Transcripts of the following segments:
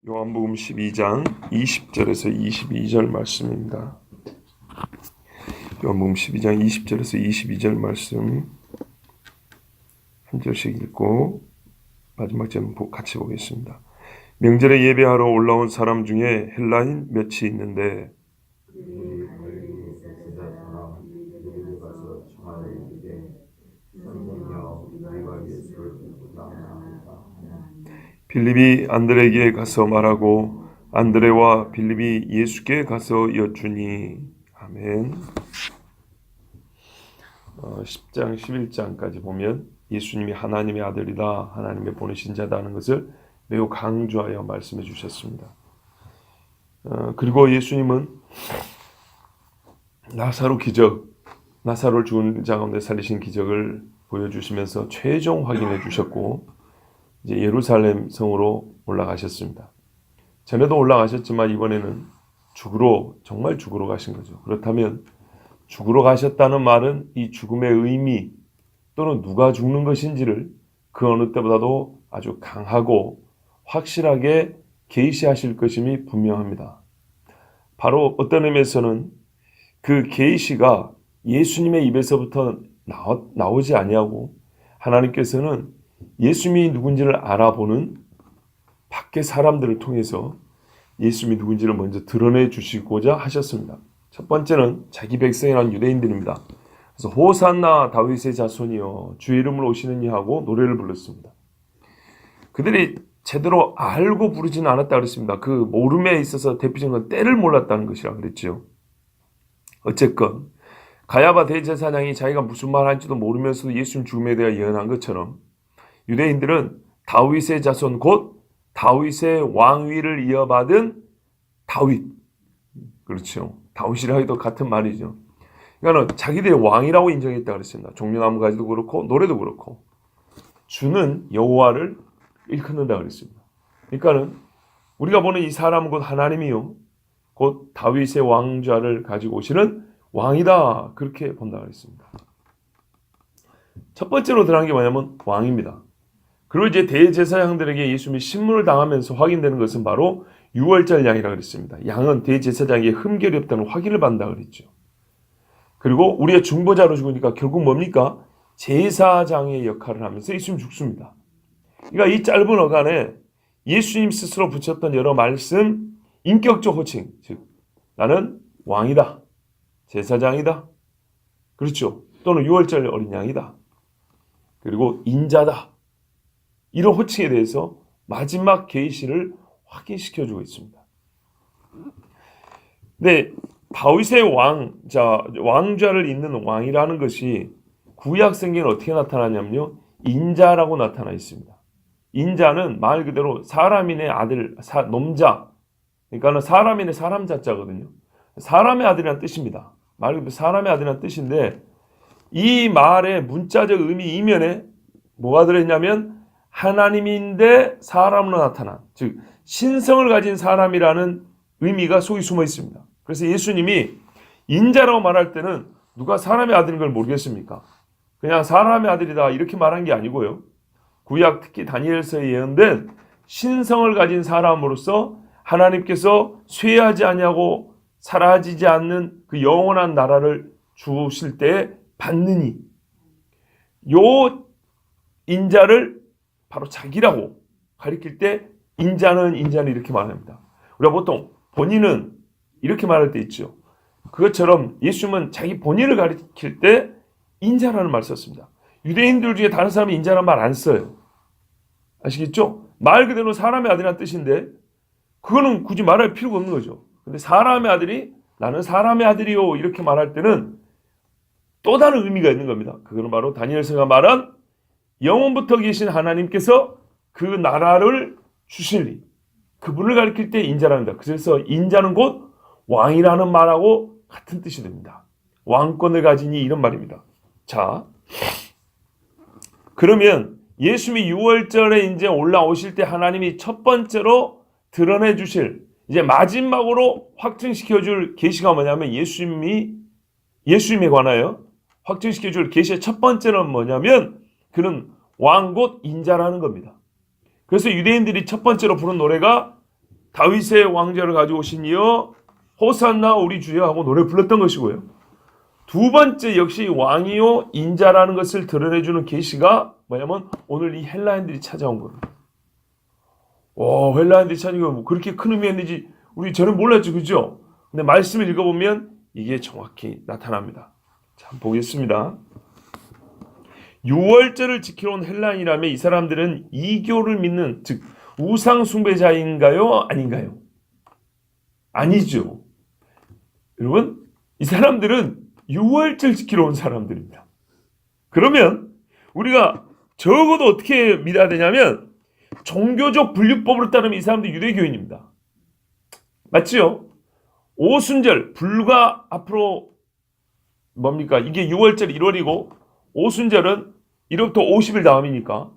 요한복음 12장 20절에서 22절 말씀입니다. 요한복음 12장 20절에서 22절 말씀 한 절씩 읽고 마지막 절은 같이 보겠습니다. 명절에 예배하러 올라온 사람 중에 헬라인 몇이 있는데 빌립이 안드레에게 가서 말하고 안드레와 빌립이 예수께 가서 여쭈니. 아멘. 10장 11장까지 보면 예수님이 하나님의 아들이다, 하나님의 보내신 자다는 것을 매우 강조하여 말씀해 주셨습니다. 그리고 예수님은 나사로 기적, 나사로를 죽은 자 가운데 살리신 기적을 보여주시면서 최종 확인해 주셨고 이제 예루살렘 성으로 올라가셨습니다. 전에도 올라가셨지만 이번에는 정말 죽으러 가신 거죠. 그렇다면 죽으러 가셨다는 말은 이 죽음의 의미 또는 누가 죽는 것인지를 그 어느 때보다도 아주 강하고 확실하게 계시하실 것임이 분명합니다. 바로 어떤 의미에서는 그 계시가 예수님의 입에서부터 나오지 아니하고 하나님께서는 예수님이 누군지를 알아보는 밖의 사람들을 통해서 예수님이 누군지를 먼저 드러내 주시고자 하셨습니다. 첫 번째는 자기 백성이라는 유대인들입니다. 그래서 호산나 다윗의 자손이여 주의 이름으로 오시느니 하고 노래를 불렀습니다. 그들이 제대로 알고 부르지는 않았다 그랬습니다. 그 모름에 있어서 대표적인 건 때를 몰랐다는 것이라 그랬죠. 어쨌건 가야바 대제사장이 자기가 무슨 말 할지도 모르면서도 예수님 죽음에 대해 예언한 것처럼 유대인들은 다윗의 자손 곧 다윗의 왕위를 이어받은 다윗, 그렇죠. 다윗이라 해도 같은 말이죠. 그러니까 자기들의 왕이라고 인정했다 그랬습니다. 종려나무 가지도 그렇고 노래도 그렇고 주는 여호와를 일컫는다 그랬습니다. 그러니까는 우리가 보는 이 사람은 곧 하나님이요 곧 다윗의 왕좌를 가지고 오시는 왕이다 그렇게 본다 그랬습니다. 첫 번째로 들어간 게 뭐냐면 왕입니다. 그리고 이제 대제사장들에게 예수님이 신문을 당하면서 확인되는 것은 바로 유월절 양이라고 그랬습니다. 양은 대제사장에게 흠결이 없다는 확인을 받는다고 그랬죠. 그리고 우리의 중보자로 죽으니까 결국 뭡니까? 제사장의 역할을 하면서 예수님 죽습니다. 그러니까 이 짧은 어간에 예수님 스스로 붙였던 여러 말씀, 인격적 호칭, 즉 나는 왕이다, 제사장이다, 그렇죠. 또는 유월절 어린 양이다, 그리고 인자다, 이런 호칭에 대해서 마지막 계시를 확인시켜주고 있습니다. 네, 다윗의 왕좌를 잇는 왕이라는 것이 구약 성경에 어떻게 나타나냐면요, 인자라고 나타나 있습니다. 인자는 말 그대로 사람인의 아들, 놈자, 그러니까 사람인의 사람 자자거든요. 사람의 아들이라는 뜻입니다. 말 그대로 사람의 아들이라는 뜻인데 이 말의 문자적 의미 이면에 뭐가 들어있냐면 하나님인데 사람으로 나타난, 즉 신성을 가진 사람이라는 의미가 속에 숨어 있습니다. 그래서 예수님이 인자라고 말할 때는 누가 사람의 아들인 걸 모르겠습니까? 그냥 사람의 아들이다 이렇게 말한 게 아니고요. 구약 특히 다니엘서에 예언된 신성을 가진 사람으로서 하나님께서 쇠하지 아니하고 사라지지 않는 그 영원한 나라를 주실 때 받느니, 요 인자를 바로 자기라고 가리킬 때 인자는 이렇게 말합니다. 우리가 보통 본인은 이렇게 말할 때 있죠. 그것처럼 예수님은 자기 본인을 가리킬 때 인자라는 말을 썼습니다. 유대인들 중에 다른 사람이 인자라는 말 안 써요. 아시겠죠? 말 그대로 사람의 아들이라는 뜻인데 그거는 굳이 말할 필요가 없는 거죠. 근데 사람의 아들이 나는 사람의 아들이요 이렇게 말할 때는 또 다른 의미가 있는 겁니다. 그거는 바로 다니엘서가 말한 영원부터 계신 하나님께서 그 나라를 주실리, 그분을 가리킬 때 인자랍니다. 그래서 인자는 곧 왕이라는 말하고 같은 뜻이 됩니다. 왕권을 가지니 이런 말입니다. 자, 그러면 예수님이 6월절에 이제 올라오실 때 하나님이 첫 번째로 드러내 주실, 이제 마지막으로 확증시켜 줄 계시가 뭐냐면 예수님에 관하여 확증시켜 줄 계시의 첫 번째는 뭐냐면 그는 왕 곧 인자라는 겁니다. 그래서 유대인들이 첫 번째로 부른 노래가 다윗의 왕자를 가져오신 이여 호산나 우리 주여 하고 노래 불렀던 것이고요. 두 번째 역시 왕이요 인자라는 것을 드러내주는 계시가 뭐냐면 오늘 이 헬라인들이 찾아온 거예요. 헬라인들이 찾아온 거 뭐 그렇게 큰 의미였는지 저는 몰랐죠, 그죠? 근데 말씀을 읽어보면 이게 정확히 나타납니다. 자, 한번 보겠습니다. 유월절을 지키러 온 헬라인이라면 이 사람들은 이교를 믿는, 즉 우상 숭배자인가요? 아닌가요? 아니죠. 여러분, 이 사람들은 유월절 지키러 온 사람들입니다. 그러면 우리가 적어도 어떻게 믿어야 되냐면 종교적 분류법으로 따르면 이 사람들 유대교인입니다. 맞죠? 오순절, 불과 앞으로 뭡니까? 이게 6월절 1월이고 오순절은 1월부터 50일 다음이니까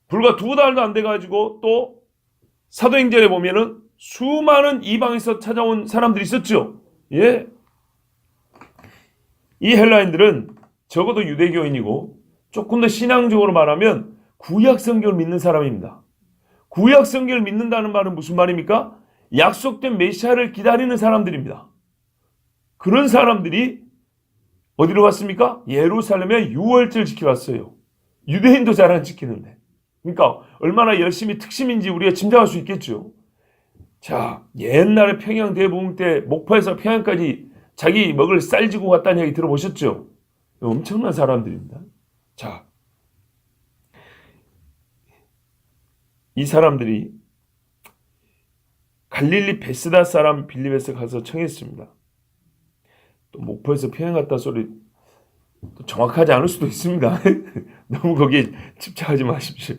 불과 2달도 안 돼가지고 또 사도행전에 보면은 수많은 이방에서 찾아온 사람들이 있었죠. 예. 이 헬라인들은 적어도 유대교인이고 조금 더 신앙적으로 말하면 구약 성경을 믿는 사람입니다. 구약 성경을 믿는다는 말은 무슨 말입니까? 약속된 메시아를 기다리는 사람들입니다. 그런 사람들이 어디로 갔습니까? 예루살렘에 유월절 지키러 왔어요. 유대인도 잘 안 지키는데. 그러니까 얼마나 열심히 특심인지 우리가 짐작할 수 있겠죠. 자, 옛날에 평양 대보험 때 목포에서 평양까지 자기 먹을 쌀 지고 갔다는 얘기 들어보셨죠? 엄청난 사람들입니다. 자, 이 사람들이 갈릴리 베스다 사람 빌립에서 가서 청했습니다. 또 목포에서 평양 갔다 소리 또 정확하지 않을 수도 있습니다. 너무 거기에 집착하지 마십시오.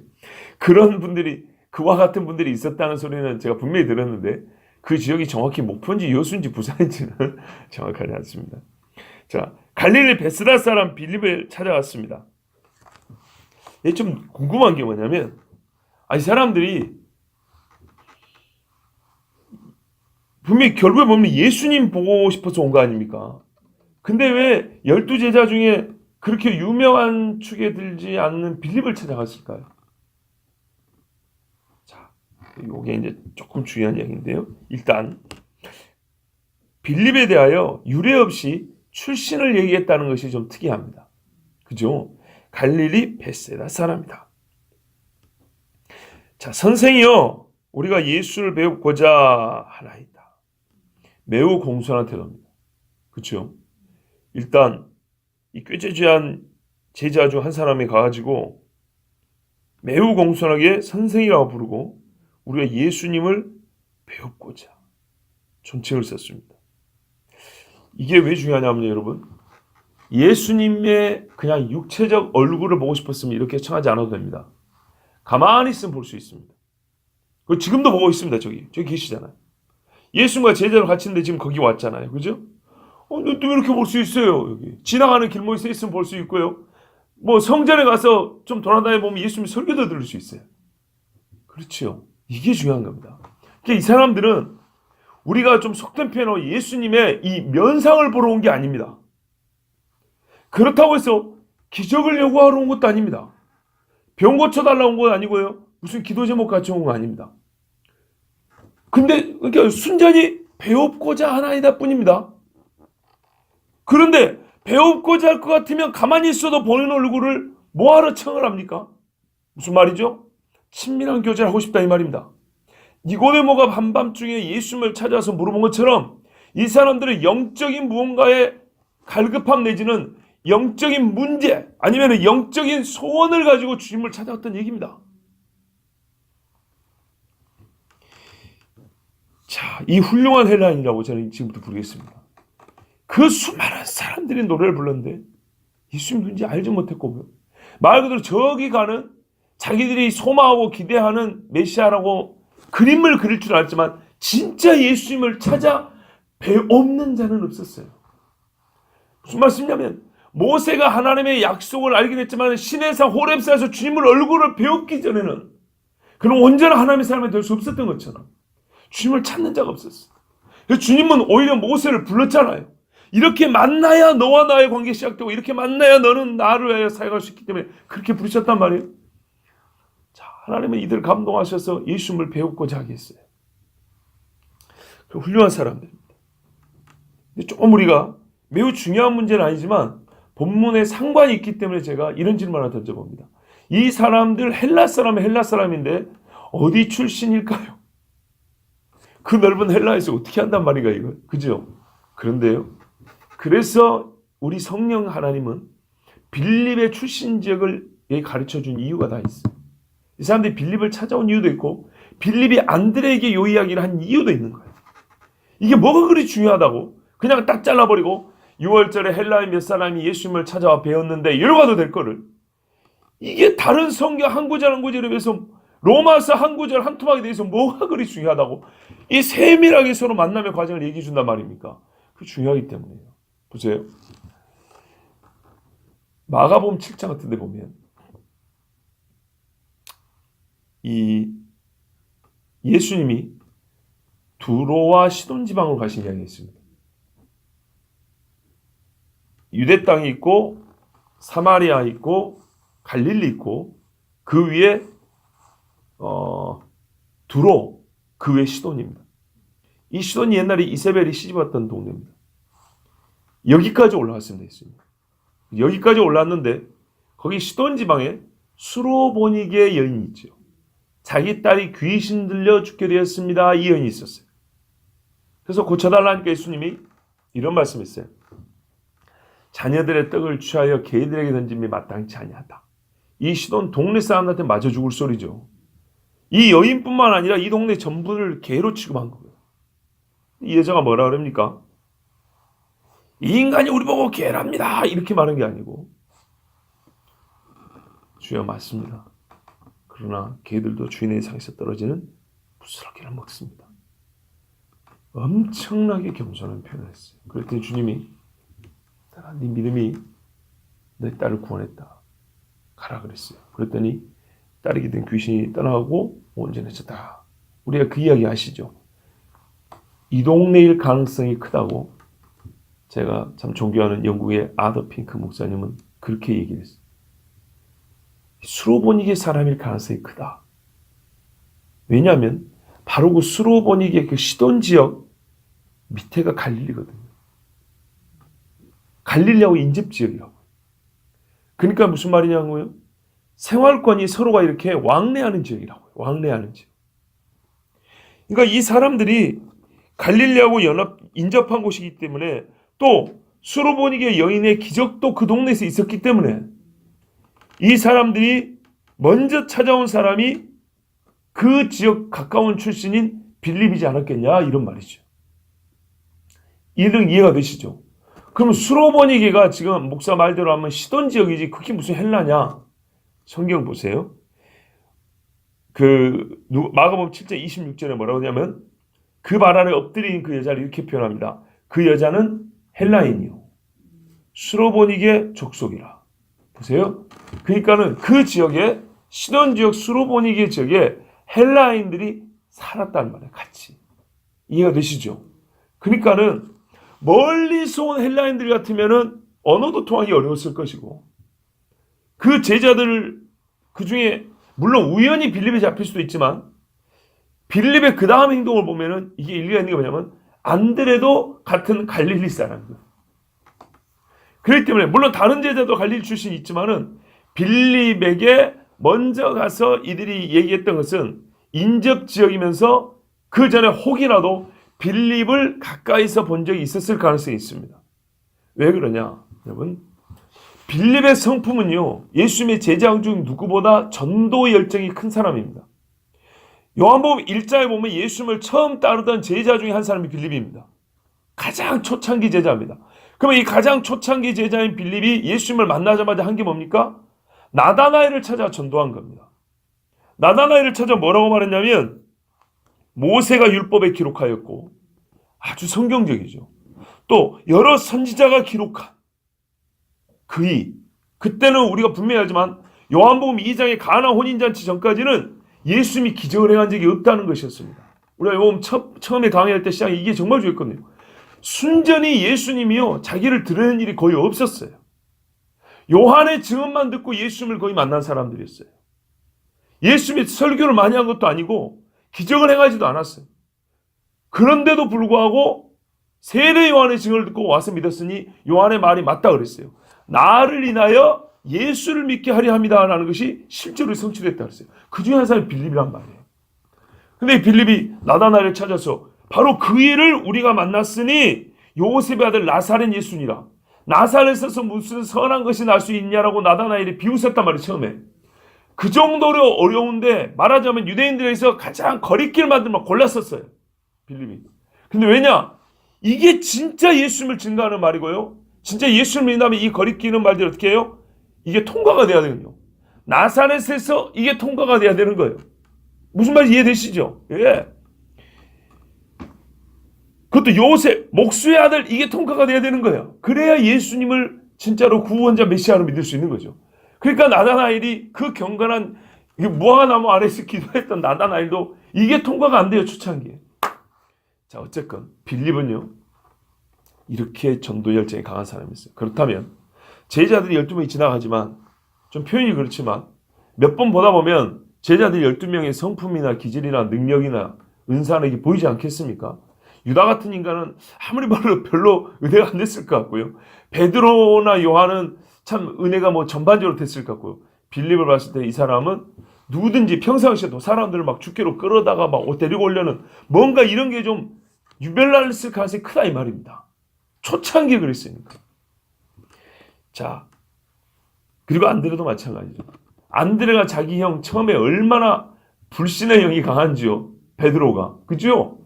그런 분들이, 그와 같은 분들이 있었다는 소리는 제가 분명히 들었는데 그 지역이 정확히 목포인지 여수인지 부산인지는 정확하지 않습니다. 자, 갈릴리 베스다 사람 빌립을 찾아왔습니다. 좀 궁금한 게 뭐냐면 이 사람들이 분명히 결국에 보면 예수님 보고 싶어서 온 거 아닙니까? 근데 왜 12제자 중에 그렇게 유명한 축에 들지 않는 빌립을 찾아갔을까요? 자, 이게 이제 조금 중요한 얘기인데요. 일단 빌립에 대하여 유례 없이 출신을 얘기했다는 것이 좀 특이합니다. 그죠? 갈릴리 베세다 사람이다. 자, 선생이요, 우리가 예수를 배우고자 하나이다. 매우 공손한 태도입니다. 그렇죠? 일단 이 꾀죄죄한 제자 중 한 사람이 가가지고 매우 공손하게 선생이라고 부르고 우리가 예수님을 배우고자 존칭을 썼습니다. 이게 왜 중요하냐면요, 여러분. 예수님의 그냥 육체적 얼굴을 보고 싶었으면 이렇게 청하지 않아도 됩니다. 가만히 있으면 볼 수 있습니다. 그 지금도 보고 있습니다. 저기 계시잖아요. 예수님과 제자로 같이 있는데 지금 거기 왔잖아요. 그죠? 또 이렇게 볼 수 있어요. 여기 지나가는 길목에 있으면 볼 수 있고요. 뭐 성전에 가서 좀 돌아다니 보면 예수님 설교도 들을 수 있어요. 그렇죠. 이게 중요한 겁니다. 그러니까 이 사람들은 우리가 좀 속된 표현으로 예수님의 이 면상을 보러 온 게 아닙니다. 그렇다고 해서 기적을 요구하러 온 것도 아닙니다. 병 고쳐달라고 온 건 아니고요. 무슨 기도 제목 같이 온 거 아닙니다. 근데 그러니까 순전히 배웁고자 하나이다 뿐입니다. 그런데 배웁고자 할 것 같으면 가만히 있어도 보이는 얼굴을 뭐하러 청을 합니까? 무슨 말이죠? 친밀한 교제를 하고 싶다 이 말입니다. 니고데모가 한밤중에 예수님을 찾아서 물어본 것처럼 이 사람들은 영적인 무언가에 갈급함 내지는 영적인 문제 아니면 영적인 소원을 가지고 주님을 찾아왔던 얘기입니다. 자, 이 훌륭한 헬라인이라고 저는 지금부터 부르겠습니다. 그 수많은 사람들이 노래를 불렀는데 예수님 누군지 알지 못했고 말 그대로 저기 가는 자기들이 소망하고 기대하는 메시아라고 그림을 그릴 줄 알지만 진짜 예수님을 찾아 배없는 자는 없었어요. 무슨 말씀이냐면 모세가 하나님의 약속을 알긴 했지만 시내산 호렙산에서 주님을 얼굴을 배웠기 전에는 그는 온전한 하나님의 사람이 될 수 없었던 것처럼 주님을 찾는 자가 없었어요. 그래서 주님은 오히려 모세를 불렀잖아요. 이렇게 만나야 너와 나의 관계 시작되고 이렇게 만나야 너는 나를 위하여 사역할 수 있기 때문에 그렇게 부르셨단 말이에요. 자, 하나님은 이들을 감동하셔서 예수님을 배우고자 하겠어요. 훌륭한 사람들입니다. 근데 조금 우리가 매우 중요한 문제는 아니지만 본문에 상관이 있기 때문에 제가 이런 질문 하나 던져봅니다. 이 사람들 헬라 사람은 헬라 사람인데 어디 출신일까요? 그 넓은 헬라에서 어떻게 한단 말인가 이거. 그죠? 그런데요. 그래서 우리 성령 하나님은 빌립의 출신 지역을 가르쳐준 이유가 다 있어요. 이 사람들이 빌립을 찾아온 이유도 있고 빌립이 안드레에게 요 이야기를 한 이유도 있는 거예요. 이게 뭐가 그리 중요하다고 그냥 딱 잘라버리고 6월절에 헬라인 몇 사람이 예수님을 찾아와 배웠는데 이러가도 될 거를 이게 다른 성경 한 구절 한 구절에 비해서 로마서 한 구절 한 토막에 대해서 뭐가 그리 중요하다고 이 세밀하게 서로 만남의 과정을 얘기해 준단 말입니까? 그게 중요하기 때문이에요. 보세요. 마가복음 7장 같은 데 보면 이 예수님이 두로와 시돈 지방으로 가신 이야기가 있습니다. 유대 땅이 있고 사마리아 있고 갈릴리 있고 그 위에 두로 그 위에 시돈입니다. 이 시돈이 옛날에 이세벨이 시집왔던 동네입니다. 여기까지 올라왔습니다. 예수님. 여기까지 올랐는데 거기 시돈 지방에 수로보니게 여인이 있죠. 자기 딸이 귀신 들려 죽게 되었습니다. 이 여인이 있었어요. 그래서 고쳐달라니까 예수님이 이런 말씀했어요. 자녀들의 떡을 취하여 개들에게 던짐이 마땅치 아니하다. 이 시돈 동네 사람들한테 맞아 죽을 소리죠. 이 여인뿐만 아니라 이 동네 전부를 개로 취급한 거예요. 이 여자가 뭐라 그럽니까? 이 인간이 우리 보고 개랍니다. 이렇게 말한 게 아니고 주여 맞습니다. 그러나 개들도 주인의 상에서 떨어지는 부스러기를 먹습니다. 엄청나게 겸손한 표현을 했어요. 그랬더니 주님이 네 믿음이 내 딸을 구원했다. 가라 그랬어요. 그랬더니 딸에게 든 귀신이 떠나고 온전해졌다. 우리가 그 이야기 아시죠? 이 동네일 가능성이 크다고 제가 참 존경하는 영국의 아더 핑크 목사님은 그렇게 얘기를 했어요. 수로보니게 사람일 가능성이 크다. 왜냐하면 바로 그 수로보니게 그 시돈 지역 밑에가 갈릴리거든요. 갈릴리하고 인접지역이라고. 그러니까 무슨 말이냐고요? 생활권이 서로가 이렇게 왕래하는 지역이라고요. 왕래하는 지역. 그러니까 이 사람들이 갈릴리하고 인접한 곳이기 때문에 또 수로보니게 여인의 기적도 그 동네에서 있었기 때문에 이 사람들이 먼저 찾아온 사람이 그 지역 가까운 출신인 빌립이지 않았겠냐 이런 말이죠. 이등 이해가 되시죠? 그럼 수로보니게가 지금 목사 말대로 하면 시돈 지역이지 그게 무슨 헬라냐? 성경 보세요. 마가복음 7장 26절에 뭐라고 하냐면 그 발 아래 엎드린 그 여자를 이렇게 표현합니다. 그 여자는 헬라인이요. 수로보니게 족속이라. 보세요. 그러니까는 그 지역에 시돈 지역 수로보니게 지역에 헬라인들이 살았다는 말이에요. 같이. 이해가 되시죠? 그러니까는 멀리서 온 헬라인들 같으면은 언어도 통하기 어려웠을 것이고 그 제자들 그 중에 물론 우연히 빌립에 잡힐 수도 있지만 빌립의 그 다음 행동을 보면은 이게 일리가 있는 게 뭐냐면 안드레도 같은 갈릴리 사람이에요. 그렇기 때문에 물론 다른 제자도 갈릴리 출신이 있지만은 빌립에게 먼저 가서 이들이 얘기했던 것은 인접 지역이면서 그 전에 혹이라도 빌립을 가까이서 본 적이 있었을 가능성이 있습니다. 왜 그러냐? 여러분, 빌립의 성품은요, 예수님의 제자 중 누구보다 전도 열정이 큰 사람입니다. 요한복음 1장에 보면 예수님을 처음 따르던 제자 중에 한 사람이 빌립입니다. 가장 초창기 제자입니다. 그러면 이 가장 초창기 제자인 빌립이 예수님을 만나자마자 한 게 뭡니까? 나다나엘을 찾아 전도한 겁니다. 나다나엘을 찾아 뭐라고 말했냐면 모세가 율법에 기록하였고 아주 성경적이죠. 또 여러 선지자가 기록한 그때는 우리가 분명히 알지만 요한복음 2장의 가나 혼인잔치 전까지는 예수님이 기적을 행한 적이 없다는 것이었습니다. 우리가 요번 처음에 강의할 때 시작에 이게 정말 중요했거든요. 순전히 예수님이요 자기를 드러낸 일이 거의 없었어요. 요한의 증언만 듣고 예수님을 거의 만난 사람들이었어요. 예수님이 설교를 많이 한 것도 아니고 기적을 행하지도 않았어요. 그런데도 불구하고 세례 요한의 증언을 듣고 와서 믿었으니 요한의 말이 맞다 그랬어요. 나를 인하여 예수를 믿게 하려 합니다라는 것이 실제로 성취됐다 그랬어요. 그 중에 한 사람이 빌립이란 말이에요. 근데 이 빌립이 나다나엘을 찾아서 바로 그 일을 우리가 만났으니 요셉의 아들 나사렛 예수니라. 나사렛에서 무슨 선한 것이 날 수 있냐라고 나다나엘이 비웃었단 말이에요. 처음에. 그 정도로 어려운데 말하자면 유대인들에서 가장 거리끼를 만들면 골랐었어요. 빌립이. 근데 왜냐? 이게 진짜 예수님을 증거하는 말이고요. 진짜 예수를 믿는다면 이 거리끼는 말들이 어떻게 해요? 이게 통과가 돼야 되거든요. 나사렛에서 이게 통과가 돼야 되는 거예요. 무슨 말인지 이해되시죠? 예. 그것도 요셉, 목수의 아들, 이게 통과가 돼야 되는 거예요. 그래야 예수님을 진짜로 구원자 메시아로 믿을 수 있는 거죠. 그러니까 나다나엘이 그 경건한 무화과나무 아래에서 기도했던 나다나엘도 이게 통과가 안 돼요. 초창기에. 자, 어쨌건 빌립은요. 이렇게 전도 열정이 강한 사람이었어요. 그렇다면 제자들이 12명이 지나가지만 좀 표현이 그렇지만 몇 번 보다 보면 제자들 12명의 성품이나 기질이나 능력이나 은사는 이게 보이지 않겠습니까? 유다 같은 인간은 아무리 별로 은혜가 안 됐을 것 같고요. 베드로나 요한은 참 은혜가 뭐 전반적으로 됐을 것 같고요. 빌립을 봤을 때 이 사람은 누구든지 평상시에도 사람들을 막 죽게로 끌어다가 막 데리고 오려는 뭔가 이런 게 좀 유별났을 가능성이 크다 이 말입니다. 초창기에 그랬으니까. 자, 그리고 안드레도 마찬가지죠. 안드레가 자기 형 처음에 얼마나 불신의 영이 강한지요. 베드로가. 그죠?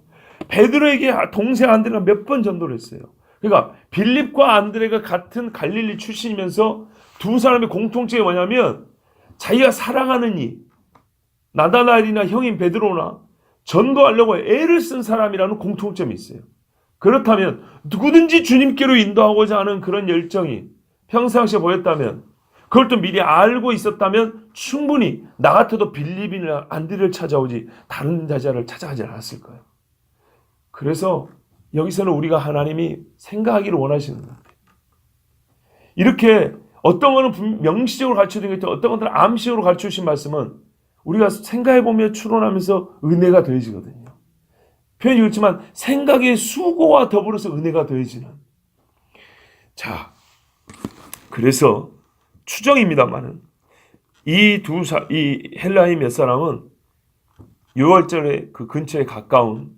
베드로에게 동생 안드레가 몇 번 전도를 했어요. 그러니까 빌립과 안드레가 같은 갈릴리 출신이면서 두 사람의 공통점이 뭐냐면 자기가 사랑하는 이 나다나엘이나 형인 베드로나 전도하려고 애를 쓴 사람이라는 공통점이 있어요. 그렇다면 누구든지 주님께로 인도하고자 하는 그런 열정이 평상시에 보였다면 그걸 또 미리 알고 있었다면 충분히 나 같아도 빌립이나 안드레를 찾아오지 다른 자자를 찾아가지 않았을 거예요. 그래서 여기서는 우리가 하나님이 생각하기를 원하시는 거예요. 이렇게 어떤 거는 명시적으로 가르쳐드린 것 같아요. 어떤 것들은 암시적으로 가르쳐주신 말씀은 우리가 생각해보며 추론하면서 은혜가 더해지거든요. 표현이 그렇지만 생각의 수고와 더불어서 은혜가 더해지는. 자, 그래서 추정입니다만은 이 헬라의 몇 사람은 6월절에 그 근처에 가까운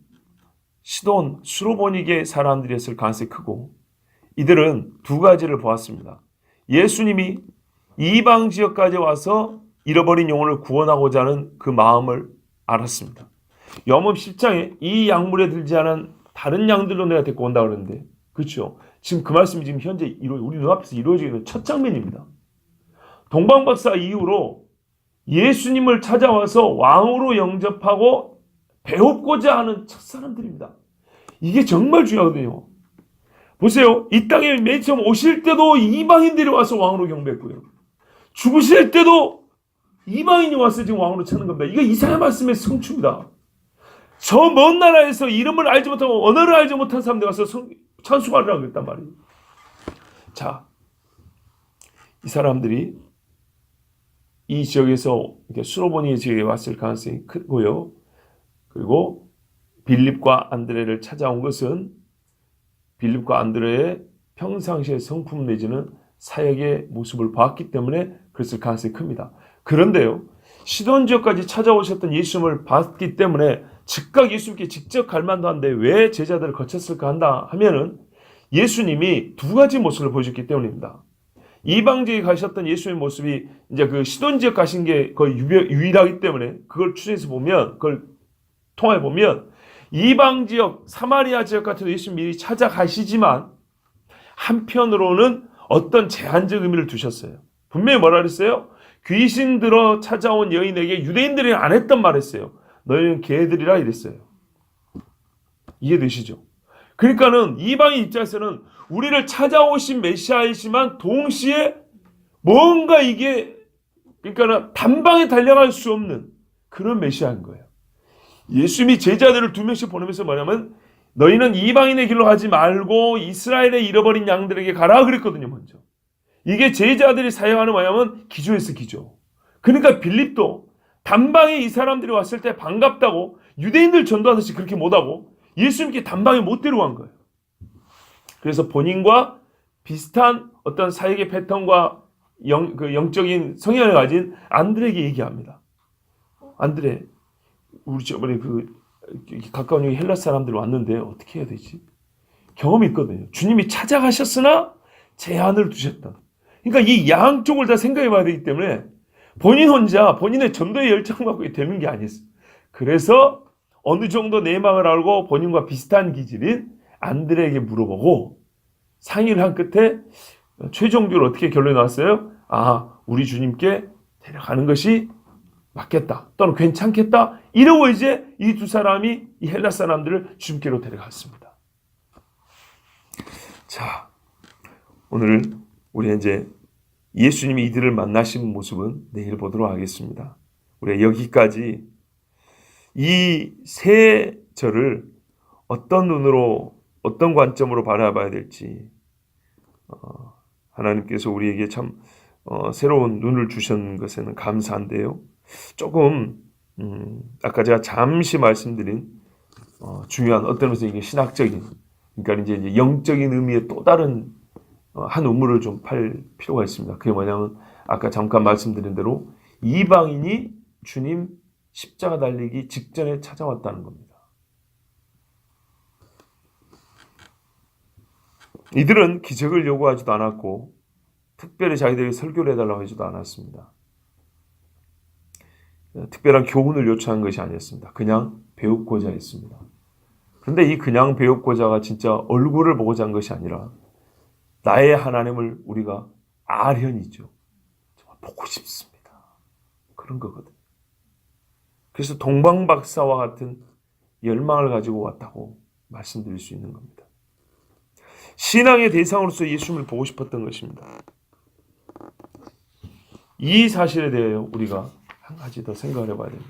시돈, 수로보니게 사람들이었을 가능성이 크고 이들은 두 가지를 보았습니다. 예수님이 이방 지역까지 와서 잃어버린 영혼을 구원하고자 하는 그 마음을 알았습니다. 요한복음 10장에 이 양물에 들지 않은 다른 양들로 내가 데리고 온다 그러는데 그렇죠? 지금 그 말씀이 지금 현재 우리 눈앞에서 이루어지고 있는 첫 장면입니다. 동방박사 이후로 예수님을 찾아와서 왕으로 영접하고 배웠고자 하는 첫 사람들입니다. 이게 정말 중요하거든요. 보세요. 이 땅에 맨 처음 오실 때도 이방인들이 와서 왕으로 경배했고요. 죽으실 때도 이방인이 와서 지금 왕으로 찾는 겁니다. 이게 이사야 말씀의 성취입니다. 저 먼 나라에서 이름을 알지 못하고 언어를 알지 못한 사람들 와서 찬송하려고 그랬단 말이에요. 자, 이 사람들이 이 지역에서 수로보니 지역에 왔을 가능성이 크고요. 그리고 빌립과 안드레를 찾아온 것은 빌립과 안드레의 평상시의 성품 내지는 사역의 모습을 봤기 때문에 그랬을 가능성이 큽니다. 그런데요, 시돈 지역까지 찾아오셨던 예수님을 봤기 때문에 즉각 예수님께 직접 갈 만도 한데 왜 제자들을 거쳤을까 한다 하면은 예수님이 두 가지 모습을 보여줬기 때문입니다. 이방 지역에 가셨던 예수님의 모습이 이제 그 시돈 지역 가신 게 거의 유일하기 때문에 그걸 추정해서 보면 그걸 통해 보면 이방 지역 사마리아 지역 같은 예수님 미리 찾아가시지만 한편으로는 어떤 제한적 의미를 두셨어요. 분명히 뭐라 그랬어요? 귀신 들어 찾아온 여인에게 유대인들이 안 했던 말 했어요. 너희는 개들이라 이랬어요. 이해되시죠? 그러니까는 이방인 입장에서는 우리를 찾아오신 메시아이지만 동시에 뭔가 이게 그러니까 단방에 달려갈 수 없는 그런 메시아인 거예요. 예수님이 제자들을 2명씩 보내면서 뭐냐면 너희는 이방인의 길로 가지 말고 이스라엘의 잃어버린 양들에게 가라 그랬거든요. 먼저. 이게 제자들이 사용하는 뭐냐면 기조였어, 기조. 그러니까 빌립도 단방에 이 사람들이 왔을 때 반갑다고 유대인들 전도하듯이 그렇게 못하고 예수님께 단방에 못 데려간 거예요. 그래서 본인과 비슷한 어떤 사역의 패턴과 영적인 성향을 가진 안드레에게 얘기합니다. 안드레, 우리 저번에 가까운 여기 헬라 사람들 왔는데 어떻게 해야 되지? 경험이 있거든요. 주님이 찾아가셨으나 제한을 두셨다. 그러니까 이 양쪽을 다 생각해 봐야 되기 때문에 본인 혼자 본인의 전도에 열정받고 되는 게 아니었어요. 그래서 어느 정도 내막을 알고 본인과 비슷한 기질인 안드레에게 물어보고 상의를 한 끝에 최종적으로 어떻게 결론이 나왔어요? 우리 주님께 데려가는 것이 맞겠다 또는 괜찮겠다 이러고 이제 이 두 사람이 이 헬라 사람들을 주님께로 데려갔습니다. 자, 오늘 우리 이제 예수님이 이들을 만나신 모습은 내일 보도록 하겠습니다. 우리가 여기까지 이 세 절을 어떤 눈으로 어떤 관점으로 바라봐야 될지 하나님께서 우리에게 참 새로운 눈을 주신 것에는 감사한데요. 조금 아까 제가 잠시 말씀드린 중요한 어떤 면에서 이게 신학적인 그러니까 이제 영적인 의미의 또 다른 한 우물을 좀 팔 필요가 있습니다. 그게 뭐냐면 아까 잠깐 말씀드린 대로 이방인이 주님 십자가 달리기 직전에 찾아왔다는 겁니다. 이들은 기적을 요구하지도 않았고 특별히 자기들이 설교를 해달라고 하지도 않았습니다. 특별한 교훈을 요청한 것이 아니었습니다. 그냥 배우고자 했습니다. 그런데 이 그냥 배우고자가 진짜 얼굴을 보고자 한 것이 아니라 나의 하나님을 우리가 아련이죠. 정말 보고 싶습니다. 그런 거거든요. 그래서 동방박사와 같은 열망을 가지고 왔다고 말씀드릴 수 있는 겁니다. 신앙의 대상으로서 예수님을 보고 싶었던 것입니다. 이 사실에 대하여 우리가 한 가지 더 생각을 해봐야 됩니다.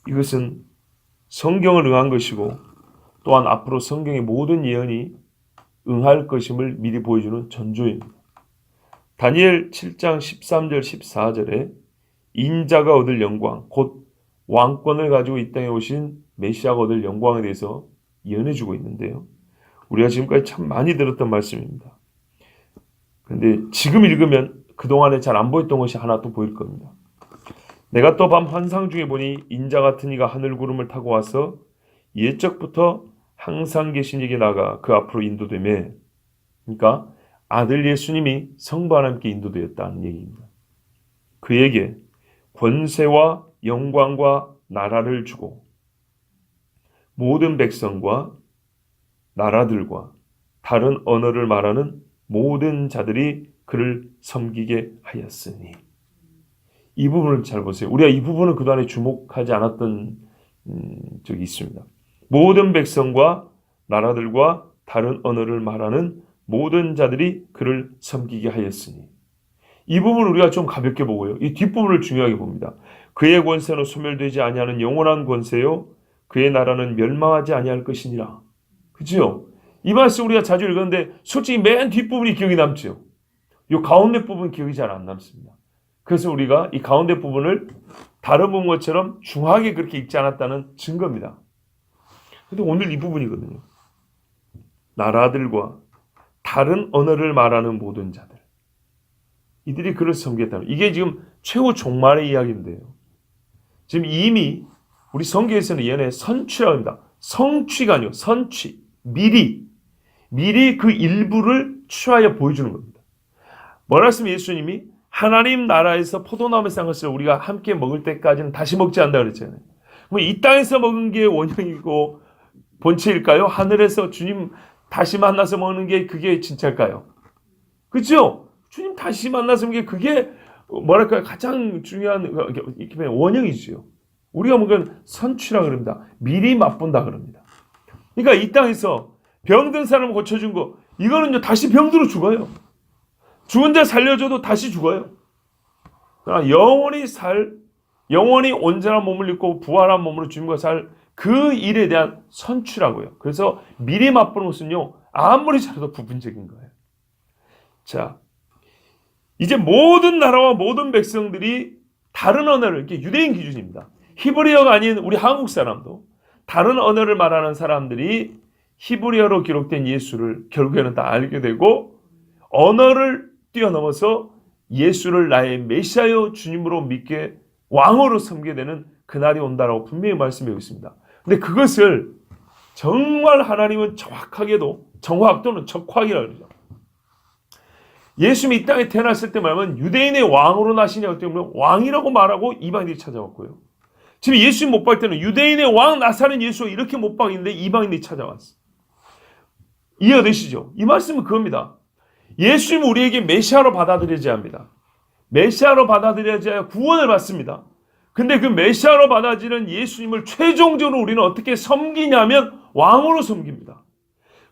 이것은 성경을 응한 것이고 또한 앞으로 성경의 모든 예언이 응할 것임을 미리 보여주는 전조입니다. 다니엘 7장 13절 14절에 인자가 얻을 영광 곧 왕권을 가지고 이 땅에 오신 메시아가 얻을 영광에 대해서 예언해주고 있는데요. 우리가 지금까지 참 많이 들었던 말씀입니다. 그런데 지금 읽으면 그동안에 잘 안 보였던 것이 하나 또 보일 겁니다. 내가 또 밤 환상 중에 보니 인자 같은 이가 하늘 구름을 타고 와서 옛적부터 항상 계신 이에게 나가 그 앞으로 인도되매 그러니까 아들 예수님이 성부 하나님께 인도되었다는 얘기입니다. 그에게 권세와 영광과 나라를 주고 모든 백성과 나라들과 다른 언어를 말하는 모든 자들이 그를 섬기게 하였으니 이 부분을 잘 보세요. 우리가 이 부분을 그동안에 주목하지 않았던 적이 있습니다. 모든 백성과 나라들과 다른 언어를 말하는 모든 자들이 그를 섬기게 하였으니 이 부분을 우리가 좀 가볍게 보고요. 이 뒷부분을 중요하게 봅니다. 그의 권세는 소멸되지 아니하는 영원한 권세요 그의 나라는 멸망하지 아니할 것이니라. 그죠? 이 말씀 우리가 자주 읽었는데 솔직히 맨 뒷부분이 기억이 남죠. 이 가운데 부분 기억이 잘 안 남습니다. 그래서 우리가 이 가운데 부분을 다른 부분처럼 중하게 그렇게 읽지 않았다는 증거입니다. 그런데 오늘 이 부분이거든요. 나라들과 다른 언어를 말하는 모든 자들. 이들이 그를 섬겼다는 이게 지금 최후 종말의 이야기인데요. 지금 이미 우리 성경에서는 얘네 선취라고 합니다. 성취가 아니고 선취. 미리 그 일부를 취하여 보여주는 겁니다. 뭐라 했으면 예수님이 하나님 나라에서 포도나무에 싼 것을 우리가 함께 먹을 때까지는 다시 먹지 않는다 그랬잖아요. 그럼 이 땅에서 먹은 게 원형이고 본체일까요? 하늘에서 주님 다시 만나서 먹는 게 그게 진짜일까요? 그렇죠? 주님 다시 만나서 먹는 게 그게 뭐랄까요? 가장 중요한 원형이지요. 우리가 먹은 선취라 그럽니다. 미리 맛본다 그럽니다. 그러니까 이 땅에서 병든 사람을 고쳐준 거 이거는요 다시 병들어 죽어요. 죽은 자 살려줘도 다시 죽어요. 그러나 영원히 온전한 몸을 입고 부활한 몸으로 주님과 살 그 일에 대한 선취라고요. 그래서 미리 맛보는 것은요 아무리 잘해도 부분적인 거예요. 자, 이제 모든 나라와 모든 백성들이 다른 언어를 이게 유대인 기준입니다. 히브리어가 아닌 우리 한국 사람도 다른 언어를 말하는 사람들이 히브리어로 기록된 예수를 결국에는 다 알게 되고 언어를 뛰어넘어서 예수를 나의 메시아여 주님으로 믿게 왕으로 섬기게 되는 그날이 온다라고 분명히 말씀하고 있습니다. 근데 그것을 정말 하나님은 정확하게도 정확 또는 적확이라고 그러죠. 예수님이 이 땅에 태어났을 때 말하면 유대인의 왕으로 나시냐 어떻게 보면 왕이라고 말하고 이방인들이 찾아왔고요. 지금 예수님 못 박을 때는 유대인의 왕 나사렛 예수 이렇게 못 박는데 이방인들이 찾아왔어. 이해되시죠? 이 말씀은 그겁니다. 예수님은 우리에게 메시아로 받아들여져야 합니다. 메시아로 받아들여져야 구원을 받습니다. 근데 그 메시아로 받아들이는 예수님을 최종적으로 우리는 어떻게 섬기냐면 왕으로 섬깁니다.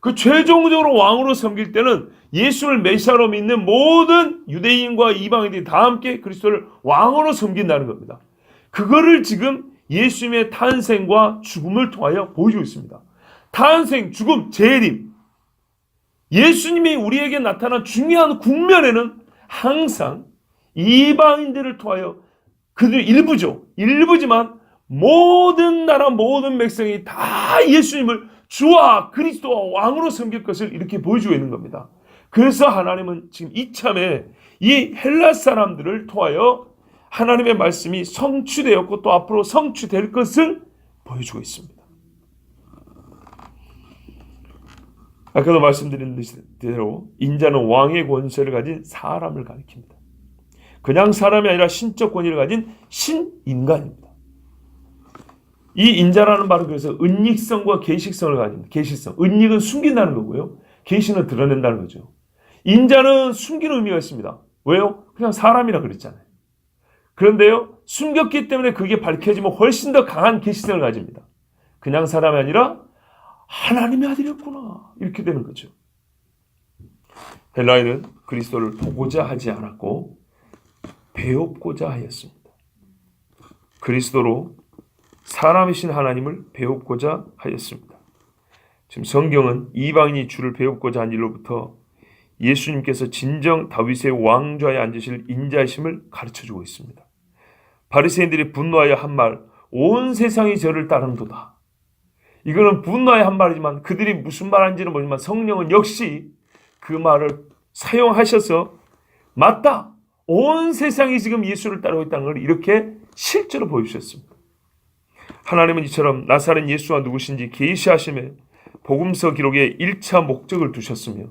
그 최종적으로 왕으로 섬길 때는 예수를 메시아로 믿는 모든 유대인과 이방인들이 다 함께 그리스도를 왕으로 섬긴다는 겁니다. 그거를 지금 예수님의 탄생과 죽음을 통하여 보여주고 있습니다. 탄생, 죽음, 재림. 예수님이 우리에게 나타난 중요한 국면에는 항상 이방인들을 통하여 그들 일부지만 모든 나라 모든 백성이 다 예수님을 주와 그리스도와 왕으로 섬길 것을 이렇게 보여주고 있는 겁니다. 그래서 하나님은 지금 이참에 이 헬라 사람들을 통하여 하나님의 말씀이 성취되었고 또 앞으로 성취될 것을 보여주고 있습니다. 아까도 말씀드린 대로 인자는 왕의 권세를 가진 사람을 가리킵니다. 그냥 사람이 아니라 신적 권위를 가진 신인간입니다. 이 인자라는 말은 그래서 은닉성과 계시성을 가집니다. 계시성. 은닉은 숨긴다는 거고요. 계시는 드러낸다는 거죠. 인자는 숨기는 의미가 있습니다. 왜요? 그냥 사람이라 그랬잖아요. 그런데요, 숨겼기 때문에 그게 밝혀지면 훨씬 더 강한 계시성을 가집니다. 그냥 사람이 아니라 하나님의 아들이었구나. 이렇게 되는 거죠. 헬라인은 그리스도를 보고자 하지 않았고 배웁고자 하였습니다. 그리스도로 사람이신 하나님을 배웁고자 하였습니다. 지금 성경은 이방인이 주를 배웁고자 한 일로부터 예수님께서 진정 다윗의 왕좌에 앉으실 인자이심을 가르쳐주고 있습니다. 바리새인들이 분노하여 한 말, 온 세상이 저를 따른도다. 이거는 분노하여 한 말이지만 그들이 무슨 말인지는 모르지만 성령은 역시 그 말을 사용하셔서 맞다. 온 세상이 지금 예수를 따르고 있다는 걸 이렇게 실제로 보여주셨습니다. 하나님은 이처럼 나사렛 예수가 누구신지 계시하심에 복음서 기록에 1차 목적을 두셨으며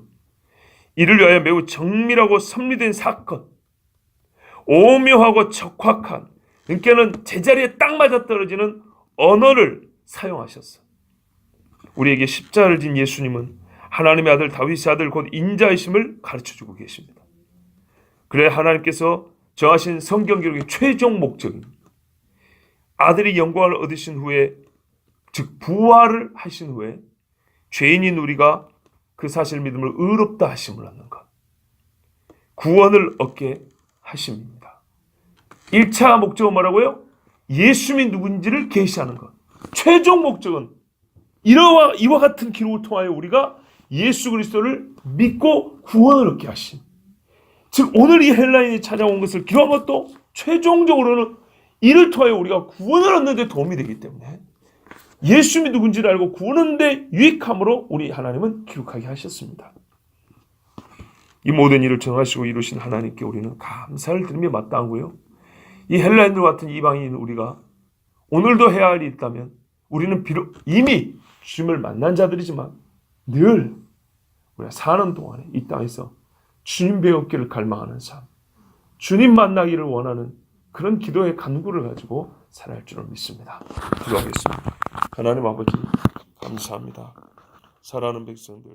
이를 위하여 매우 정밀하고 섭리된 사건, 오묘하고 적확한, 그러니까는 제자리에 딱 맞아떨어지는 언어를 사용하셨어. 우리에게 십자가를 진 예수님은 하나님의 아들 다윗의 아들 곧 인자이심을 가르쳐주고 계십니다. 그래 하나님께서 정하신 성경 기록의 최종 목적입니다. 아들이 영광을 얻으신 후에 즉 부활을 하신 후에 죄인인 우리가 그 사실 믿음을 의롭다 하심을 얻는 것, 구원을 얻게 하심입니다. 1차 목적은 뭐라고요? 예수님이 누군지를 계시하는 것. 최종 목적은 이와 같은 기록을 통하여 우리가 예수 그리스도를 믿고 구원을 얻게 하심. 즉 오늘 이 헬라인이 찾아온 것을 기록한 것도 최종적으로는 이를 통하여 우리가 구원을 얻는 데 도움이 되기 때문에 예수님이 누군지를 알고 구원하는 데 유익함으로 우리 하나님은 기록하게 하셨습니다. 이 모든 일을 정하시고 이루신 하나님께 우리는 감사를 드리며 마땅하고요. 이 헬라인들 같은 이방인 우리가 오늘도 해야 할 일이 있다면 우리는 비록 이미 주님을 만난 자들이지만 늘 우리가 사는 동안에 이 땅에서 주님 배우기를 갈망하는 삶, 주님 만나기를 원하는 그런 기도의 간구를 가지고 살아야 할 줄을 믿습니다. 기도하겠습니다. 하나님 아버지 감사합니다. 사랑하는 백성들